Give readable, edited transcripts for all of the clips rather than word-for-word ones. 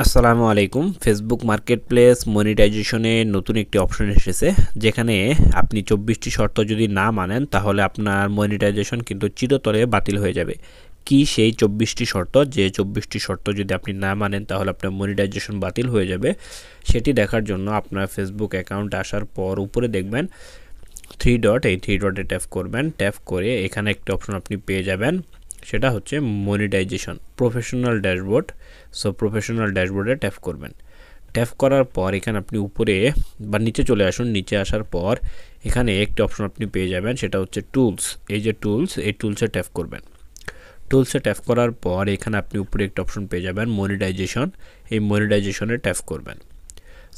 আসসালামু আলাইকুম। Facebook marketplace মনিটাইজেশনে নতুন একটি অপশন এসেছে, যেখানে আপনি 24টি শর্ত যদি না মানেন তাহলে আপনার মনিটাইজেশন কিন্তু চিরতরে বাতিল হয়ে যাবে। কি সেই 24টি শর্ত, যে 24টি শর্ত যদি আপনি না মানেন তাহলে আপনার মনিটাইজেশন বাতিল হয়ে যাবে, সেটি দেখার জন্য আপনার ফেসবুক অ্যাকাউন্ট আসার পর উপরে দেখবেন 3 ডট, এই 3 ডটে ট্যাপ করবেন। ট্যাপ করে এখানে একটা অপশন আপনি পেয়ে যাবেন, সেটা হচ্ছে monetization professional dashboard. So professional ড্যাশবোর্ডে ট্যাপ করবেন। ট্যাপ করার পর এখানে আপনি উপরে বা নিচে চলে আসুন। নিচে আসার পর এখানে একটি অপশন আপনি পেয়ে যাবেন, সেটা হচ্ছে টুলস। এই যে টুলস, এই টুলসে ট্যাপ করবেন। টুলসে ট্যাপ করার পর এখানে আপনি উপরে একটা অপশন পেয়ে যাবেন মনিটাইজেশন। এই মনিটাইজেশনে ট্যাপ করবেন।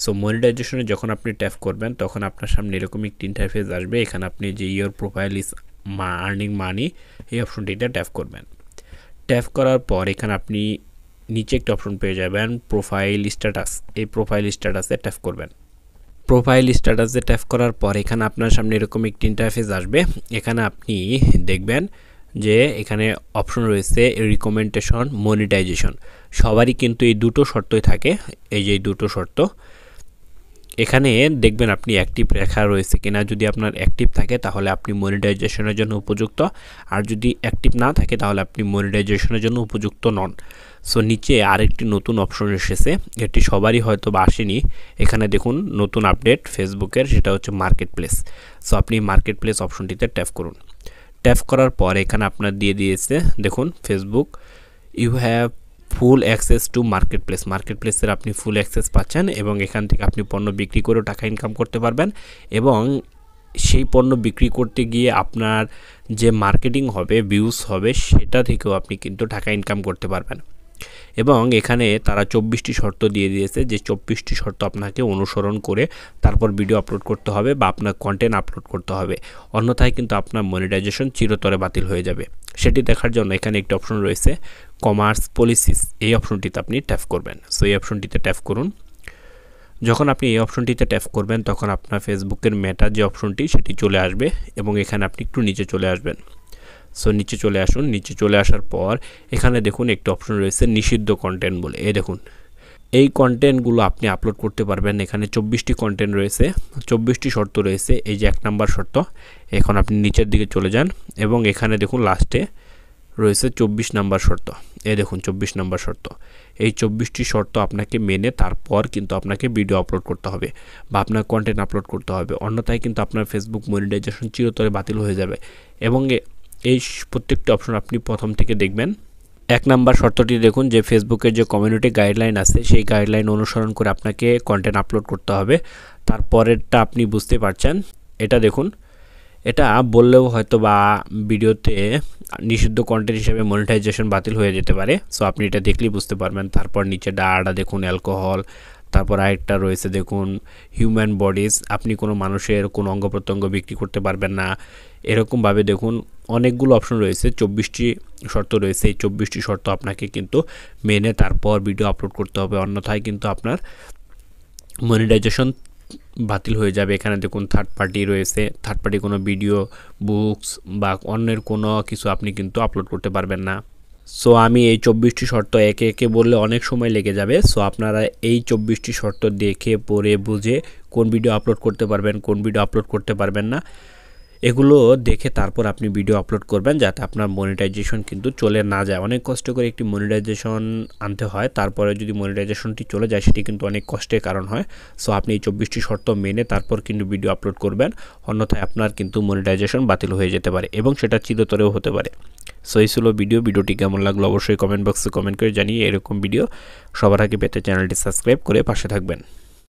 সো মনিটাইজেশনে যখন আপনি ট্যাপ করবেন তখন আপনার সামনে এরকম একটি ইন্টারফেস আসবে। এখানে আপনি যে your profile is earning money, এই অপশনটিতে ট্যাপ করবেন। ট্যাপ করার পর এখানে আপনি নিচে একটা অপশন পেয়ে যাবেন প্রোফাইল স্ট্যাটাস। এই প্রোফাইল স্ট্যাটাসে ট্যাপ করবেন। প্রোফাইল স্ট্যাটাসে ট্যাপ করার পর এখানে আপনার সামনে এরকম একটি ইন্টারফেস আসবে। এখানে আপনি দেখবেন যে এখানে অপশন রয়েছে রিকমেন্ডেশন, মনিটাইজেশন। সবারই কিন্তু এই দুটো শর্তই থাকে। এই যে দুটো শর্ত এখানে দেখবেন আপনি অ্যাক্টিভ রেখা রয়েছে কিনা। যদি আপনার অ্যাক্টিভ থাকে তাহলে আপনি মনিটাইজেশনের জন্য উপযুক্ত, আর যদি অ্যাক্টিভ না থাকে তাহলে আপনি মনিটাইজেশনের জন্য উপযুক্ত নন। সো নিচে আরেকটি নতুন অপশন এসেছে, এটি সবারই হয়তো বা আসেনি। এখানে দেখুন নতুন আপডেট ফেসবুকের, সেটা হচ্ছে মার্কেটপ্লেস। সো আপনি মার্কেটপ্লেস অপশনটিতে ট্যাপ করুন। ট্যাপ করার পর এখানে আপনার দিয়ে দিয়েছে দেখুন Facebook you have full access to marketplace. মার্কেটপ্লেসের আপনি ফুল অ্যাক্সেস পাচ্ছেন এবং এখান থেকে আপনি পণ্য বিক্রি করেও টাকা ইনকাম করতে পারবেন, এবং সেই পণ্য বিক্রি করতে গিয়ে আপনার যে মার্কেটিং হবে, ভিউজ হবে, সেটা থেকেও আপনি কিন্তু টাকা ইনকাম করতে পারবেন। এবং এখানে তারা 24টি শর্ত দিয়ে দিয়েছে, যে 24টি শর্ত আপনাকে অনুসরণ করে তারপর ভিডিও আপলোড করতে হবে বা আপনার কন্টেন্ট আপলোড করতে হবে, অন্যথায় কিন্তু আপনার মনিটাইজেশন চিরতরে বাতিল হয়ে যাবে। সেটি দেখার জন্য এখানে একটি অপশন রয়েছে কমার্স পলিসিস, এই অপশনটিতে আপনি ট্যাপ করবেন। সো এই অপশনটিতে ট্যাপ করুন। যখন আপনি এই অপশনটিতে ট্যাপ করবেন তখন আপনার ফেসবুকের মেটা যে অপশনটি সেটি চলে আসবে, এবং এখানে আপনি একটু নিচে চলে আসবেন। সো নিচে চলে আসুন। নিচে চলে আসার পর এখানে দেখুন একটা অপশন রয়েছে নিষিদ্ধ কন্টেন্ট বলে। এই দেখুন এই কন্টেন্টগুলো আপনি আপলোড করতে পারবেন। এখানে 24টি কন্টেন্ট রয়েছে, 24টি শর্ত রয়েছে। এই যে 1 নাম্বার শর্ত, এখন আপনি নিচের দিকে চলে যান এবং এখানে দেখুন লাস্টে রয়েছে 24 নাম্বার শর্ত। এই দেখুন 24 নাম্বার শর্ত। এই 24টি শর্ত আপনাকে মেনে তারপর কিন্তু আপনাকে ভিডিও আপলোড করতে হবে বা আপনার কন্টেন্ট আপলোড করতে হবে, অন্যথায় কিন্তু আপনার ফেসবুক মনিটাইজেশন চিরতরে বাতিল হয়ে যাবে। এবং এই প্রত্যেকটি অপশন আপনি প্রথম থেকে দেখবেন। 1 নাম্বার শর্তটি দেখুন যে ফেসবুকের যে কমিউনিটি গাইডলাইন আছে সেই গাইডলাইন অনুসরণ করে আপনাকে কন্টেন্ট আপলোড করতে হবে। তারপরেরটা আপনি বুঝতে পারছেন, এটা দেখুন, এটা বললেও হয়তো বা ভিডিওতে নিষিদ্ধ কন্টেন্ট হিসেবে মনিটাইজেশন বাতিল হয়ে যেতে পারে। সো আপনি এটা দেখলেই বুঝতে পারবেন। তারপর নিচে ডাটা দেখুন অ্যালকোহল, তারপর আরেকটা রয়েছে দেখুন হিউম্যান বডিজ, আপনি কোনো মানুষের কোনো অঙ্গ প্রত্যঙ্গ বিক্রি করতে পারবেন না। এরকমভাবে দেখুন অনেকগুলো অপশন রয়েছে, 24টি শর্ত রয়েছে। এই 24টি শর্ত আপনাকে কিন্তু মেনে তারপর ভিডিও আপলোড করতে হবে, অন্যথায় কিন্তু আপনার মনিটাইজেশন বাতিল হয়ে যাবে। এখানে দেখুন থার্ড পার্টি রয়েছে, থার্ড পার্টি কোনো ভিডিও, বুকস বা অন্যের কোনো কিছু আপনি কিন্তু আপলোড করতে পারবেন না। সো আমি এই 24টি শর্ত একে একে বললে অনেক সময় লেগে যাবে। সো আপনারা এই 24টি শর্ত দেখে পড়ে বুঝে কোন ভিডিও আপলোড করতে পারবেন, কোন ভিডিও আপলোড করতে পারবেন না, এগুলো দেখে তারপর আপনি ভিডিও আপলোড করবেন, যাতে আপনার মনিটাইজেশন কিন্তু চলে না যায়। অনেক কষ্ট করে একটি মনিটাইজেশন আনতে হয়, তারপরে যদি মনিটাইজেশনটি চলে যায় সেটি কিন্তু অনেক কষ্টের কারণ হয়। সো আপনি এই 24টি শর্ত মেনে তারপর কিন্তু ভিডিও আপলোড করবেন, অন্যথায় আপনার কিন্তু মনিটাইজেশন বাতিল হয়ে যেতে পারে এবং সেটা চিরতরেও হতে পারে। সো এই ছিল ভিডিওটি কেমন লাগলো অবশ্যই কমেন্ট বক্সে কমেন্ট করে জানিয়ে এরকম ভিডিও সবার আগে পেতে চ্যানেলটি সাবস্ক্রাইব করে পাশে থাকবেন।